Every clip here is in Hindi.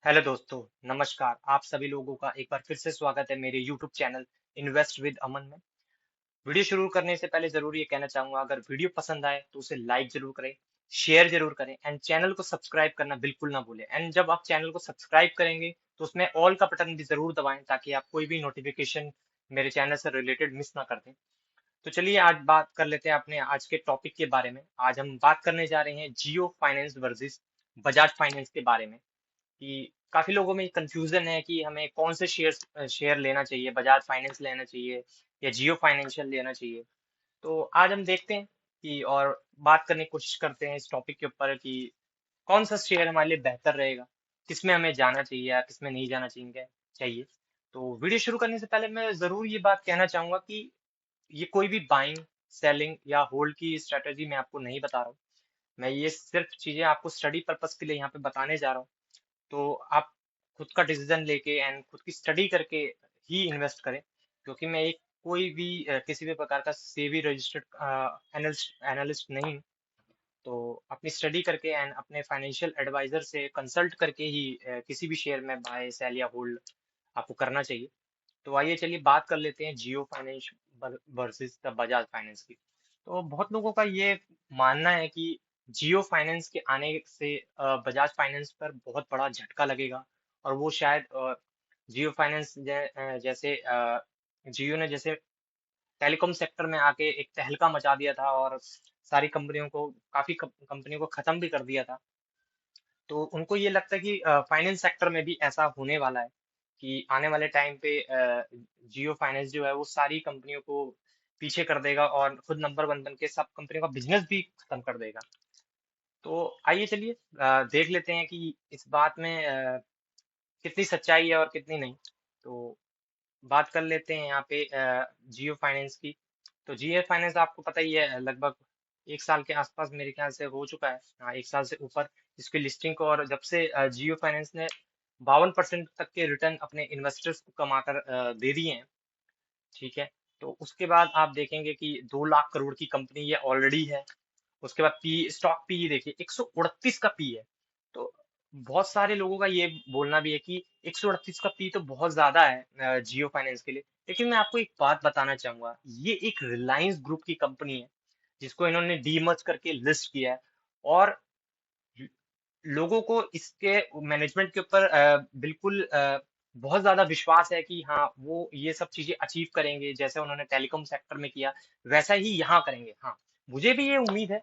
हेलो दोस्तों, नमस्कार। आप सभी लोगों का एक बार फिर से स्वागत है मेरे यूट्यूब चैनल इन्वेस्ट विद अमन में। वीडियो शुरू करने से पहले जरूर ये कहना चाहूंगा, अगर वीडियो पसंद आए तो उसे लाइक जरूर करें, शेयर जरूर करें एंड चैनल को सब्सक्राइब करना बिल्कुल ना भूलें। एंड जब आप चैनल को सब्सक्राइब करेंगे तो उसमें ऑल का बटन भी जरूर दबाएं ताकि आप कोई भी नोटिफिकेशन मेरे चैनल से रिलेटेड मिस ना कर दें। तो चलिए आज बात कर लेते हैं अपने आज के टॉपिक के बारे में। आज हम बात करने जा रहे हैं Jio Finance versus Bajaj finance के बारे में। कि काफी लोगों में कंफ्यूजन है कि हमें कौन से शेयर लेना चाहिए, बजाज फाइनेंस लेना चाहिए या जियो फाइनेंशियल लेना चाहिए। तो आज हम देखते हैं कि और बात करने की कोशिश करते हैं इस टॉपिक के ऊपर कि कौन सा शेयर हमारे लिए बेहतर रहेगा, किसमें हमें जाना चाहिए या किसमें नहीं जाना चाहिए। तो वीडियो शुरू करने से पहले मैं जरूर ये बात कहना चाहूंगा कि ये कोई भी बाइंग, सेलिंग या होल्ड की स्ट्रेटेजी मैं आपको नहीं बता रहा हूँ। मैं ये सिर्फ चीजें आपको स्टडी पर्पस के लिए यहाँ पे बताने जा रहा हूँ। तो आप खुद का डिसीजन लेके एंड खुद की स्टडी करके ही इन्वेस्ट करें, क्योंकि मैं एक कोई भी किसी भी प्रकार का सेबी रजिस्टर्ड एनालिस्ट एनालिस्ट नहीं हूं। तो अपनी स्टडी करके एंड अपने फाइनेंशियल एडवाइजर से कंसल्ट करके ही किसी भी शेयर में बाय सेल या होल्ड आपको करना चाहिए। तो आइए चलिए बात कर लेते हैं Jio Finance versus the Bajaj Finance की। तो बहुत लोगों का ये मानना है कि जियो फाइनेंस के आने से बजाज फाइनेंस पर बहुत बड़ा झटका लगेगा और वो शायद जियो फाइनेंस जैसे जियो ने जैसे टेलीकॉम सेक्टर में आके एक तहलका मचा दिया था और सारी कंपनियों को काफी कंपनियों को खत्म भी कर दिया था। तो उनको ये लगता है कि फाइनेंस सेक्टर में भी ऐसा होने वाला है कि आने वाले टाइम पे जियो फाइनेंस जो है वो सारी कंपनियों को पीछे कर देगा और खुद नंबर वन बन के सब कंपनियों का बिजनेस भी खत्म कर देगा। तो आइए चलिए देख लेते हैं कि इस बात में कितनी सच्चाई है और कितनी नहीं। तो बात कर लेते हैं यहाँ पे जियो फाइनेंस की। तो जियो फाइनेंस आपको पता ही है, लगभग 1 साल के आसपास मेरे ख्याल से हो चुका है। हाँ, 1 साल से ऊपर इसकी लिस्टिंग को, और जब से जियो फाइनेंस ने 52% तक के रिटर्न अपने इन्वेस्टर्स को कमाकर दे दिए हैं। ठीक है। तो उसके बाद आप देखेंगे कि 2 लाख करोड़ की कंपनी ये ऑलरेडी है। उसके बाद पी, स्टॉक पी देखिए 138 का पी है। तो बहुत सारे लोगों का ये बोलना भी है कि 138 का पी तो बहुत ज्यादा है जियो फाइनेंस के लिए। लेकिन मैं आपको एक बात बताना चाहूंगा, ये एक रिलायंस ग्रुप की कंपनी है जिसको इन्होंने डीमर्ज करके लिस्ट किया है। और लोगों को इसके मैनेजमेंट के ऊपर बिल्कुल बहुत ज्यादा विश्वास है कि हाँ वो ये सब चीजें अचीव करेंगे, जैसे उन्होंने टेलीकॉम सेक्टर में किया वैसा ही यहाँ करेंगे। हाँ, मुझे भी ये उम्मीद है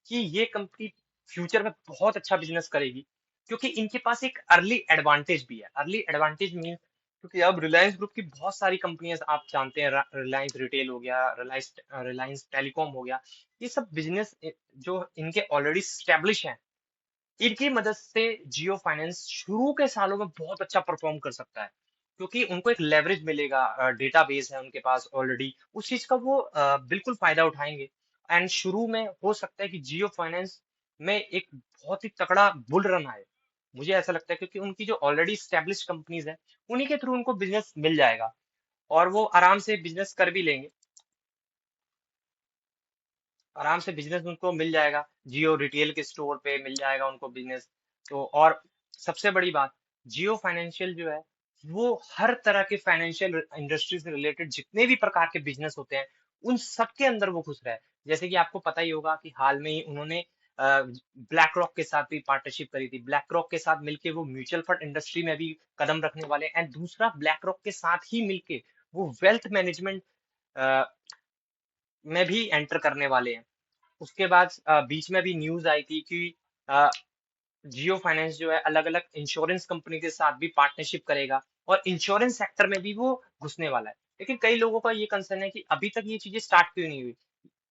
कि ये कंपनी फ्यूचर में बहुत अच्छा बिजनेस करेगी, क्योंकि इनके पास एक अर्ली एडवांटेज भी है। अर्ली एडवांटेज मीन, क्योंकि अब रिलायंस ग्रुप की बहुत सारी कंपनियां आप जानते हैं, रिलायंस रिटेल हो गया, रिलायंस रिलायंस टेलीकॉम हो गया, ये सब बिजनेस जो इनके ऑलरेडी स्टेब्लिश हैं, इनकी मदद से जियो फाइनेंस शुरू के सालों में बहुत अच्छा परफॉर्म कर सकता है, क्योंकि उनको एक लेवरेज मिलेगा, डेटाबेस है उनके पास ऑलरेडी, उस चीज का वो बिल्कुल फायदा उठाएंगे। एंड शुरू में हो सकता है कि जियो फाइनेंस में एक बहुत ही तगड़ा बुल रन आए। मुझे ऐसा लगता है, क्योंकि उनकी जो ऑलरेडी स्टेब्लिश कंपनीज है उन्हीं के थ्रू उनको बिजनेस मिल जाएगा और वो आराम से बिजनेस कर भी लेंगे। आराम से बिजनेस उनको मिल जाएगा, जियो रिटेल के स्टोर पे मिल जाएगा उनको बिजनेस। तो और सबसे बड़ी बात, जियो फाइनेंशियल जो है वो हर तरह के फाइनेंशियल इंडस्ट्री से रिलेटेड जितने भी प्रकार के बिजनेस होते हैं उन सब के अंदर वो घुस रहा है। जैसे कि आपको पता ही होगा कि हाल में ही उन्होंने ब्लैक रॉक के साथ भी पार्टनरशिप करी थी। ब्लैक रॉक के साथ मिलके वो म्यूचुअल फंड इंडस्ट्री में भी कदम रखने वाले हैं। एंड दूसरा, ब्लैक रॉक के साथ ही मिलके वो वेल्थ मैनेजमेंट में भी एंटर करने वाले हैं। उसके बाद बीच में भी न्यूज आई थी कि अ, जियो फाइनेंस जो है अलग अलग इंश्योरेंस कंपनी के साथ भी पार्टनरशिप करेगा और इंश्योरेंस सेक्टर में भी वो घुसने वाला है। लेकिन कई लोगों का ये कंसर्न है कि अभी तक ये चीजें स्टार्ट क्यों नहीं हुई।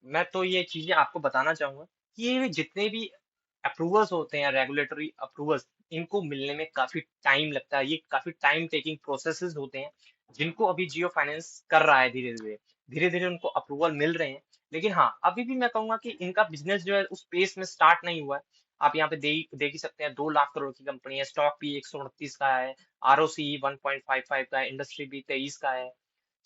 मैं तो ये चीजें आपको बताना चाहूंगा कि ये जितने भी अप्रूवल्स होते हैं, रेगुलेटरी अप्रूवल्स, इनको मिलने में काफी टाइम लगता है। ये काफी टाइम टेकिंग प्रोसेसेस होते हैं जिनको अभी जियो फाइनेंस कर रहा है। धीरे धीरे धीरे धीरे उनको अप्रूवल मिल रहे हैं। लेकिन हाँ, अभी भी मैं कहूंगा कि इनका बिजनेस जो है उस पेस में स्टार्ट नहीं हुआ है। आप यहाँ पे देख ही सकते हैं, 2 लाख करोड़ की कंपनी है, स्टॉक भी 129 का है, आरओसी 1.55 का है, इंडस्ट्री भी 23 का है।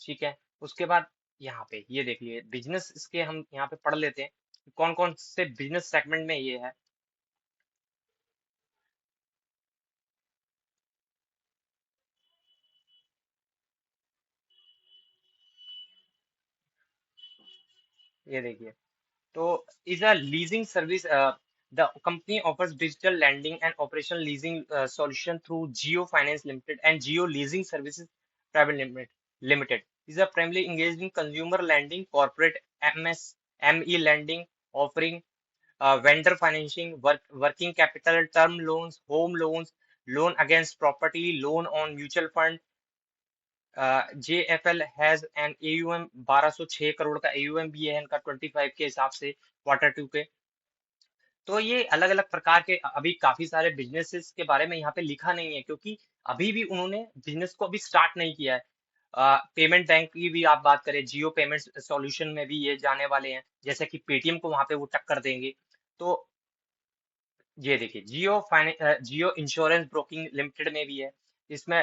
ठीक है। उसके बाद यहाँ पे ये देख लिए बिजनेस, इसके हम यहाँ पे पढ़ लेते हैं कौन कौन से बिजनेस सेगमेंट में ये है। ये देखिए, तो is a leasing service. The company offers digital lending and operational leasing solution through Geo Finance Limited and Geo Leasing Services Private Limited. Is a primarily engaged in consumer lending, corporate MSME lending, offering vendor financing, working capital, term loans, home loans, loan against property, loan on mutual fund. JFL has an AUM 1206 crore का AUM भी है इनका 25 के हिसाब से Q2 के। तो ये अलग अलग प्रकार के अभी काफी सारे बिजनेसेस के बारे में यहाँ पे लिखा नहीं है, क्योंकि अभी भी उन्होंने बिजनेस को अभी स्टार्ट नहीं किया है। पेमेंट बैंक की भी आप बात करें, जियो पेमेंट सॉल्यूशन में भी ये जाने वाले हैं, जैसे कि पेटीएम को वहां पे वो टक्कर देंगे। तो ये देखिए, जियो इंश्योरेंस ब्रोकिंग लिमिटेड में भी है। इसमें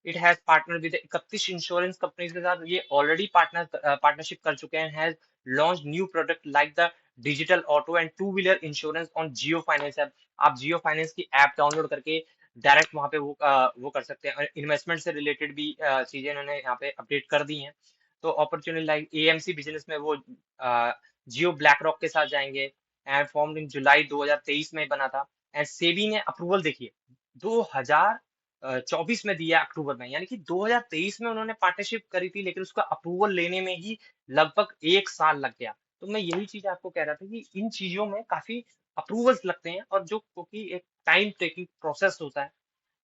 it has partner with 31 insurance companies के साथ ये ऑलरेडी पार्टनरशिप कर चुके हैं। Has launch new product like the digital auto and two wheeler insurance on Jio finance app. आप जियो फाइनेंस की ऐप डाउनलोड करके डायरेक्ट वहां पे वो कर सकते हैं। इन्वेस्टमेंट से रिलेटेड भी चीजें इन्होंने यहाँ पे अपडेट कर दी हैं। तो अपॉर्चुनिटी लाइक एएमसी बिजनेस में वो जियो ब्लैक रॉक के साथ जाएंगे। एंड फॉर्म्ड इन जुलाई 2023 में बना था। एंड सेबी ने अप्रूवल देखिए 2024 में दिया अक्टूबर में, यानी कि 2023 में उन्होंने पार्टनरशिप करी थी, लेकिन उसका अप्रूवल लेने में ही लगभग 1 साल लग गया। तो मैं यही चीज आपको कह रहा था कि इन चीजों में काफी अप्रूवल्स लगते हैं, और जो क्योंकि एक टाइम टेकिंग प्रोसेस होता है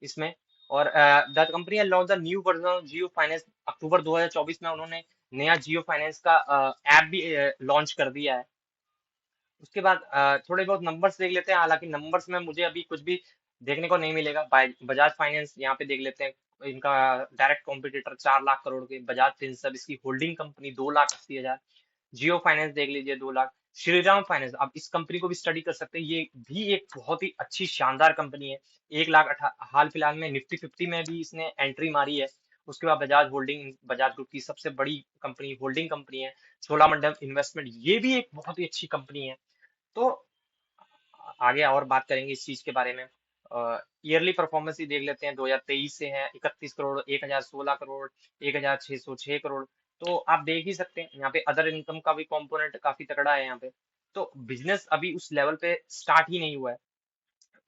इसमें। और the company launch the new version of Jio Finance October 2024 में। उन्होंने नया जियो फाइनेंस का ऐप भी लॉन्च कर दिया है। उसके बाद थोड़े बहुत नंबर्स देख लेते हैं। हालांकि नंबर्स में मुझे अभी कुछ भी देखने को नहीं मिलेगा। बजाज फाइनेंस यहाँ पे देख लेते हैं। इनका डायरेक्ट कॉम्पिटिटर 4 लाख करोड़ के बजाज फिनसर्व, इसकी होल्डिंग कंपनी 2,80,000। जियो फाइनेंस देख लीजिए 2 लाख। श्रीराम फाइनेंस, अब इस कंपनी को भी स्टडी कर सकते हैं। ये भी एक बहुत ही अच्छी शानदार कंपनी है। 1 लाख हाल फिलहाल में निफ्टी 50 में भी इसने एंट्री मारी है। उसके बाद बजाज होल्डिंग, बजाज ग्रुप की सबसे बड़ी कंपनी होल्डिंग कंपनी है। चोलामंडलम इन्वेस्टमेंट, ये भी एक बहुत ही अच्छी कंपनी है। तो आगे और बात करेंगे इस चीज के बारे में। ईयरली परफॉर्मेंस ही देख लेते हैं। 2023 से है 31 करोड़, 1016 करोड़, 1606 करोड़। तो आप देख ही सकते हैं यहाँ पे अदर इनकम का भी कंपोनेंट काफी तगड़ा है यहाँ पे। तो बिजनेस अभी उस लेवल पे स्टार्ट ही नहीं हुआ है।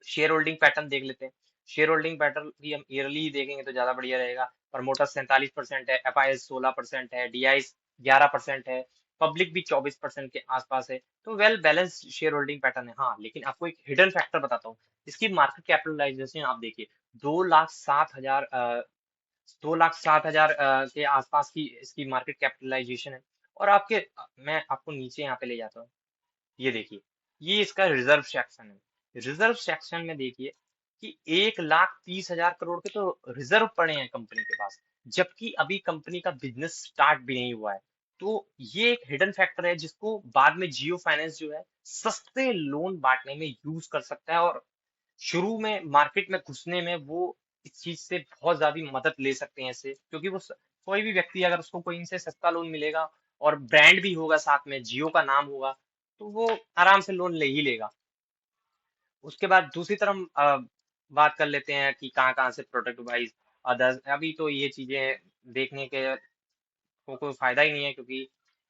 शेयर होल्डिंग पैटर्न देख लेते हैं। शेयर होल्डिंग पैटर्न भी हम ईयरली ही देखेंगे तो ज्यादा बढ़िया रहेगा। प्रमोटर 47% है, एफआईएस 16% है, डीआईएस 11% है, पब्लिक भी 24% के आसपास है। तो well balance share holding pattern है। हाँ, लेकिन आपको एक हिडन फैक्टर बताता हूँ। इसकी मार्केट कैपिटलाइजेशन आप देखिए, 2,07,000 2,07,000 के आसपास की इसकी मार्केट कैपिटलाइजेशन है। और मैं आपको नीचे यहाँ पे ले जाता हूँ। ये देखिए, ये इसका रिजर्व सेक्शन है। रिजर्व सेक्शन में देखिए कि 1,30,000 करोड़ के तो रिजर्व पड़े हैं कंपनी के पास, जबकि अभी कंपनी का बिजनेस स्टार्ट भी नहीं हुआ है। तो ये एक हिडन फैक्टर है जिसको बाद में जियो फाइनेंस जो है सस्ते लोन बांटने में यूज कर सकता है। और शुरू में मार्केट में घुसने में वो इस चीज से बहुत ज्यादा मदद ले सकते हैं इससे, क्योंकि कोई भी व्यक्ति अगर उसको कोई इनसे सस्ता लोन मिलेगा और ब्रांड भी होगा, साथ में जियो का नाम होगा, तो वो आराम से लोन ले ही लेगा। उसके बाद दूसरी तरफ बात कर लेते हैं कि कहाँ कहाँ से प्रोडक्ट वाइज अदर्स। अभी तो ये चीजें देखने के को कोई फायदा ही नहीं है, क्योंकि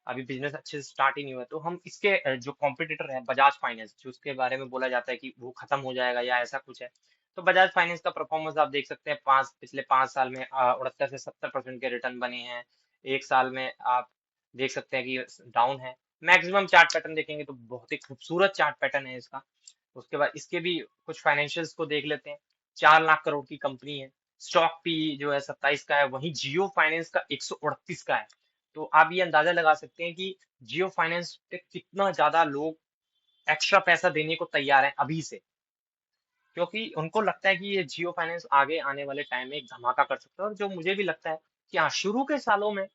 अभी बिजनेस अच्छे से स्टार्ट ही नहीं हुआ। तो हम इसके जो कॉम्पिटिटर है बजाज फाइनेंस, जो उसके बारे में बोला जाता है कि वो खत्म हो जाएगा या ऐसा कुछ है। तो बजाज फाइनेंस का परफॉर्मेंस आप देख सकते हैं। पिछले 5 साल में 68 से 70% के रिटर्न बने हैं। 1 साल में आप देख सकते हैं कि डाउन है। मैक्सिमम चार्ट पैटर्न देखेंगे तो बहुत ही खूबसूरत चार्ट पैटर्न है इसका। उसके बाद इसके भी कुछ फाइनेंशियल्स को देख लेते हैं। 4 लाख करोड़ की कंपनी है। स्टॉक पी जो है 27 का है, वहीं जियो फाइनेंस का 138 का है। तो आप ये अंदाजा लगा सकते हैं कि जियो फाइनेंस पे कितना ज्यादा लोग एक्स्ट्रा पैसा देने को तैयार हैं अभी से, क्योंकि उनको लगता है कि ये जियो फाइनेंस आगे आने वाले टाइम में एक धमाका कर सकता है। और जो मुझे भी लगता है कि हाँ, शुरू के सालों में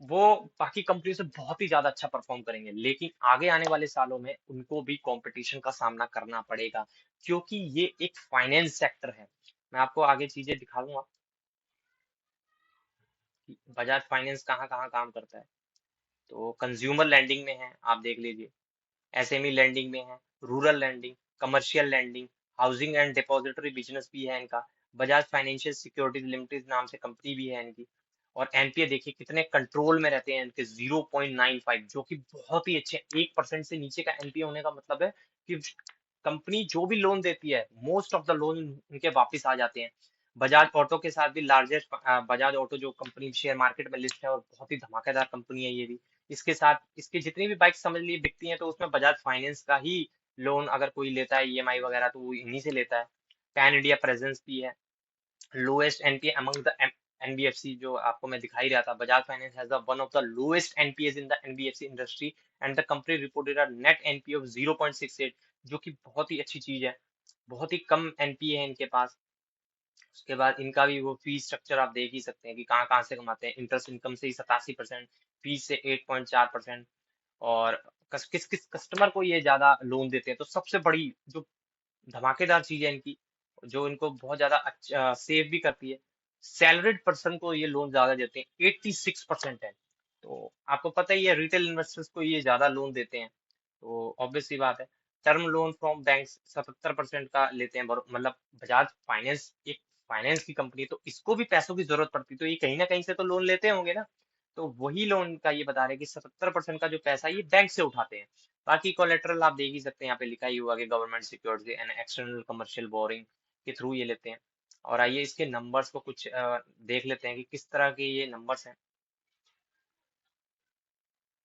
वो बाकी कंपनियों से बहुत ही ज्यादा अच्छा परफॉर्म करेंगे, लेकिन आगे आने वाले सालों में उनको भी कंपटीशन का सामना करना पड़ेगा, क्योंकि ये एक फाइनेंस सेक्टर है। मैं आपको आगे चीजें दिखाऊंगा कि बजाज फाइनेंस कहाँ कहाँ काम करता है। तो कंज्यूमर लैंडिंग में है, आप देख लीजिए। एसएमई लैंडिंग में है, rural lending, commercial lending, housing and depository business भी है इनका। बजाज फाइनेंशियल सिक्योरिटीज लिमिटेड नाम से कंपनी भी है इनकी। और एनपीए देखिए कितने कंट्रोल में रहते हैं इनके 0.95, जो कि बहुत ही अच्छे 1% से नीचे का एनपीए होने का मतलब है कि कंपनी जो भी लोन देती है मोस्ट ऑफ द लोन उनके वापस आ जाते हैं। बजाज ऑटो के साथ भी लार्जेस्ट, बजाज ऑटो जो कंपनी शेयर मार्केट में लिस्ट है और बहुत ही धमाकेदार कंपनी है ये भी, इसके साथ इसकी जितनी भी बाइक समझ लीजिए बिकती हैं तो उसमें बजाज फाइनेंस का ही लोन अगर कोई लेता है ईएमआई वगैरह तो वो इन्हीं से लेता है। पैन इंडिया प्रेजेंस भी है। Lowest NPA among the NBFC जो आपको मैं दिखा ही रहा था, Bajaj finance has the one of the lowest NPS in the NBFC industry and the company reported a net NPA of 0.68, जो कि बहुत ही अच्छी चीज है। बहुत ही कम एनपीए है इनके पास। उसके बाद इनका भी वो फी स्ट्रक्चर आप देख ही सकते हैं कि कहाँ कहाँ से कमाते हैं। इंटरेस्ट इनकम से ही 87%, फीस से 8.4%। और किस किस कस्टमर को ये ज्यादा लोन देते हैं, तो सबसे बड़ी जो धमाकेदार चीज है इनकी, जो इनको बहुत ज्यादा अच्छा सेव भी करती है, सैलरीड पर्सन को ये लोन ज्यादा देते हैं, 86% है। तो आपको पता ही है रिटेल इन्वेस्टर्स को ये ज्यादा लोन देते हैं, तो ऑब्वियस सी बात है। टर्म लोन फ्रॉम बैंक 77% का लेते हैं, मतलब बजाज फाइनेंस एक फाइनेंस की कंपनी है, तो इसको भी पैसों की जरूरत पड़ती है, तो ये कहीं ना कहीं से तो लोन लेते होंगे ना। तो वही लोन का ये बता रहे हैं कि 77% का जो पैसा है ये बैंक से उठाते हैं। बाकी कोलेटरल आप देख ही सकते हैं, यहाँ पे लिखा ही हुआ कि government security and external commercial boring के थ्रू ये लेते हैं। और आइए इसके नंबर्स को कुछ देख लेते हैं कि किस तरह के ये नंबर्स हैं।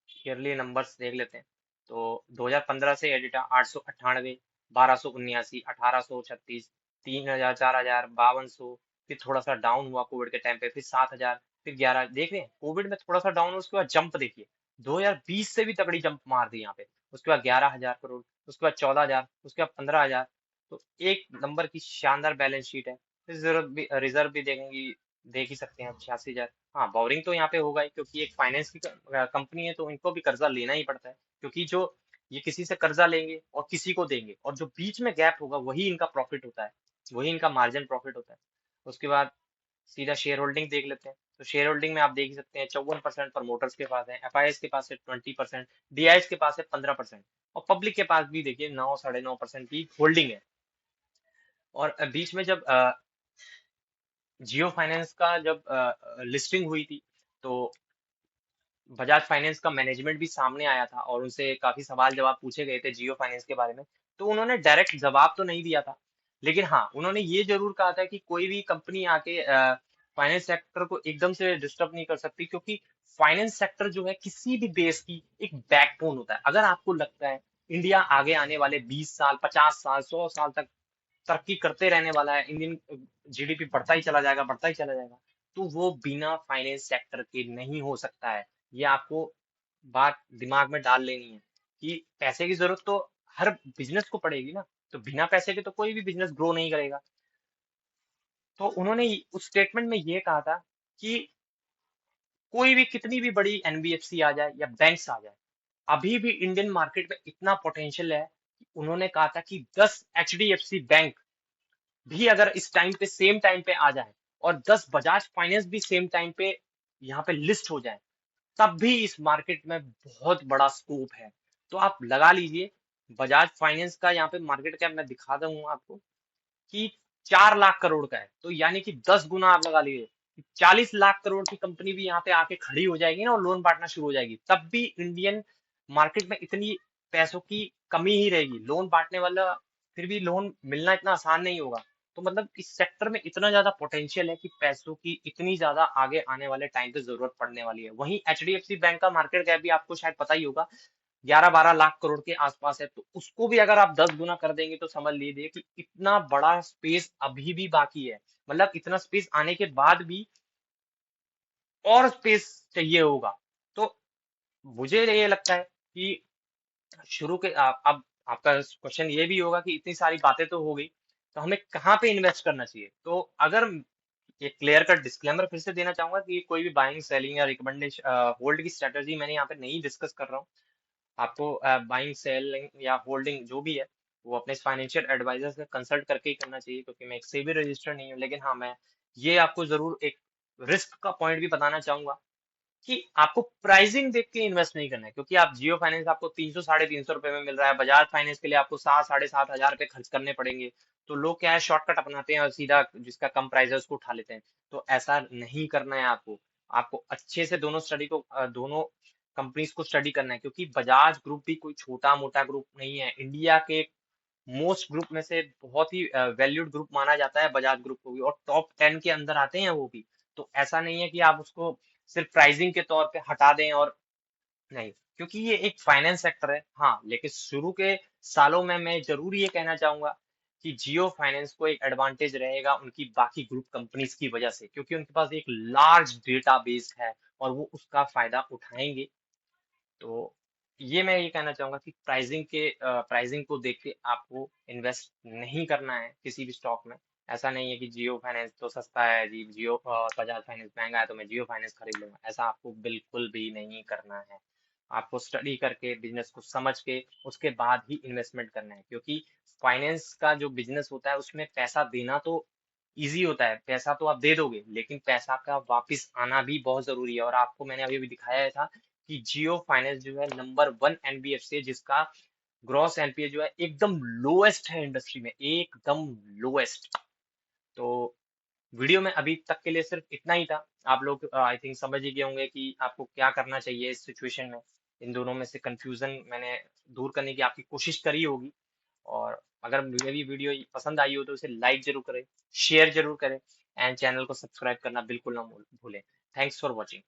ईयरली नंबर्स देख लेते हैं। तो 2015 से एडिटा 898, 1279, 1836, 3000, 4000, 5200, फिर थोड़ा सा डाउन हुआ कोविड के टाइम पे, फिर 7000, फिर 11। देख रहे हैं कोविड में थोड़ा सा डाउन, उसके बाद जंप देखिए 2020 से भी तगड़ी जंप मार दी यहाँ पे। उसके बाद 11,000 करोड़, उसके बाद 14,000, उसके बाद 15,000। तो एक नंबर की शानदार बैलेंस शीट है। रिजर्व भी देखेंगी, देख ही सकते हैं 86,000। हाँ, बोरिंग तो यहाँ पे होगा ही, क्योंकि एक फाइनेंस की कंपनी है तो इनको भी कर्जा लेना ही पड़ता है, क्योंकि जो ये किसी से कर्जा लेंगे और किसी को देंगे, और जो बीच में गैप होगा वही इनका प्रॉफिट होता है, वही इनका मार्जिन प्रॉफिट होता है। उसके बाद सीधा शेयर होल्डिंग देख लेते हैं। तो शेयर होल्डिंग में आप देख ही सकते हैं 54% प्रमोटर्स के पास है, एफआईएस के पास है 20%, डीआईएस के पास है 15%, और पब्लिक के पास भी देखिए 9 साढ़े 9% की होल्डिंग है। और बीच में जब जियो फाइनेंस का जब लिस्टिंग हुई थी, तो बजाज फाइनेंस का मैनेजमेंट भी सामने आया था और उनसे काफी सवाल जवाब पूछे गए थे जियो फाइनेंस के बारे में। तो उन्होंने डायरेक्ट जवाब तो नहीं दिया था, लेकिन हाँ उन्होंने ये जरूर कहा था कि कोई भी कंपनी आके फाइनेंस सेक्टर को एकदम से डिस्टर्ब नहीं कर सकती, क्योंकि फाइनेंस सेक्टर जो है किसी भी देश की एक बैकबोन होता है। अगर आपको लगता है इंडिया आगे आने वाले 20 साल, 50 साल, 100 साल तक तरक्की करते रहने वाला है, इंडियन जीडीपी बढ़ता ही चला जाएगा, बढ़ता ही चला जाएगा, तो वो बिना फाइनेंस सेक्टर के नहीं हो सकता है। ये आपको बात दिमाग में डाल लेनी है कि पैसे की जरूरत तो हर बिजनेस को पड़ेगी ना, तो बिना पैसे के तो कोई भी बिजनेस ग्रो नहीं करेगा। तो उन्होंने उस स्टेटमेंट में ये कहा था कि कोई भी कितनी भी बड़ी एनबीएफसी आ जाए या बैंक्स आ जाए, अभी भी इंडियन मार्केट में इतना पोटेंशियल है कि उन्होंने कहा था कि 10 एचडीएफसी बैंक भी अगर इस टाइम पे सेम टाइम पे आ जाए और 10 बजाज फाइनेंस भी सेम टाइम पे यहाँ पे लिस्ट हो जाए, तब भी इस मार्केट में बहुत बड़ा स्कोप है। तो आप लगा लीजिए, बजाज फाइनेंस का यहाँ पे मार्केट कैप मैं दिखा दूंगा आपको कि 4 लाख करोड़ का है, तो यानी कि 10 गुना आप लगा लीजिए, 40 लाख करोड़ की कंपनी भी यहाँ पे आके खड़ी हो जाएगी ना और लोन बांटना शुरू हो जाएगी, तब भी इंडियन मार्केट में इतनी पैसों की कमी ही रहेगी। लोन बांटने वाला फिर भी लोन मिलना इतना आसान नहीं होगा। तो मतलब इस सेक्टर में इतना ज्यादा पोटेंशियल है कि पैसों की इतनी ज्यादा आगे आने वाले टाइम पे जरूरत पड़ने वाली है। वहीं एचडीएफसी बैंक का मार्केट कैप भी आपको शायद पता ही होगा, 11-12 लाख करोड़ के आसपास है। तो उसको भी अगर आप 10 गुना कर देंगे तो समझ लीजिए कि इतना बड़ा स्पेस अभी भी बाकी है। मतलब इतना स्पेस आने के बाद भी और स्पेस चाहिए होगा। तो मुझे ये लगता है कि शुरू के अब आपका क्वेश्चन ये भी होगा कि इतनी सारी बातें तो हो गई, तो हमें कहाँ पे इन्वेस्ट करना चाहिए। तो अगर एक क्लियर कट डिस्क्लेमर फिर से देना चाहूंगा कि कोई भी बाइंग सेलिंग या रिकमेंडेशन होल्ड की स्ट्रेटजी मैंने यहाँ पे नहीं डिस्कस कर रहा हूँ। आपको बाइंग सेलिंग या होल्डिंग जो भी है वो अपने फाइनेंशियल एडवाइजर से कंसल्ट करके ही करना चाहिए, क्योंकि मैं एक सेबी रजिस्टर नहीं हूँ। लेकिन हाँ, मैं ये आपको जरूर एक रिस्क का पॉइंट भी बताना चाहूंगा कि आपको प्राइसिंग देख के इन्वेस्ट नहीं करना है, क्योंकि आप जियो फाइनेंस आपको 300 साढ़े 300 रुपए में मिल रहा है, बजाज फाइनेंस के लिए आपको 7 साढ़े 7 हजार रुपए खर्च करने पड़ेंगे। तो लोग क्या है शॉर्टकट अपनाते हैं और सीधा जिसका कम प्राइस है उसको उठा लेते हैं। तो ऐसा नहीं करना है आपको। आपको अच्छे से दोनों कंपनीज को स्टडी करना है, क्योंकि बजाज ग्रुप भी कोई छोटा मोटा ग्रुप नहीं है। इंडिया के मोस्ट ग्रुप में से बहुत ही वैल्यूड ग्रुप माना जाता है बजाज ग्रुप को भी, और टॉप 10 के अंदर आते हैं वो भी। तो ऐसा नहीं है कि आप उसको सिर्फ प्राइसिंग के तौर पे हटा दें और नहीं, क्योंकि ये एक फाइनेंस सेक्टर है। हाँ, लेकिन शुरू के सालों में मैं जरूर ये कहना चाहूंगा कि जियो फाइनेंस को एक एडवांटेज रहेगा उनकी बाकी ग्रुप कंपनीज की वजह से, क्योंकि उनके पास एक लार्ज डेटाबेस है और वो उसका फायदा उठाएंगे। तो मैं ये कहना चाहूंगा कि प्राइसिंग को देख के आपको इन्वेस्ट नहीं करना है किसी भी स्टॉक में। ऐसा नहीं है कि जियो फाइनेंस तो सस्ता है जी, बजाज फाइनेंस महंगा है तो मैं जियो फाइनेंस खरीद लूंगा, ऐसा आपको बिल्कुल भी नहीं करना है। आपको स्टडी करके, बिजनेस को समझ के, उसके बाद ही इन्वेस्टमेंट करना है, क्योंकि फाइनेंस का जो बिजनेस होता है उसमें पैसा देना तो इजी होता है, पैसा तो आप दे दोगे, लेकिन पैसा का वापस आना भी बहुत जरूरी है। और आपको मैंने अभी भी दिखाया था कि जियो फाइनेंस जो है नंबर 1 एनबीएफसी है, जिसका ग्रॉस एनपीए जो है एकदम लोएस्ट है इंडस्ट्री में, एकदम लोएस्ट। तो वीडियो में अभी तक के लिए सिर्फ इतना ही था। आप लोग आई थिंक समझ ही गए होंगे कि आपको क्या करना चाहिए इस सिचुएशन में। इन दोनों में से कंफ्यूजन मैंने दूर करने की आपकी कोशिश करी होगी। और अगर मेरी वीडियो पसंद आई हो तो उसे लाइक जरूर करें, शेयर जरूर करें, एंड चैनल को सब्सक्राइब करना बिल्कुल ना भूलें। Thanks for watching.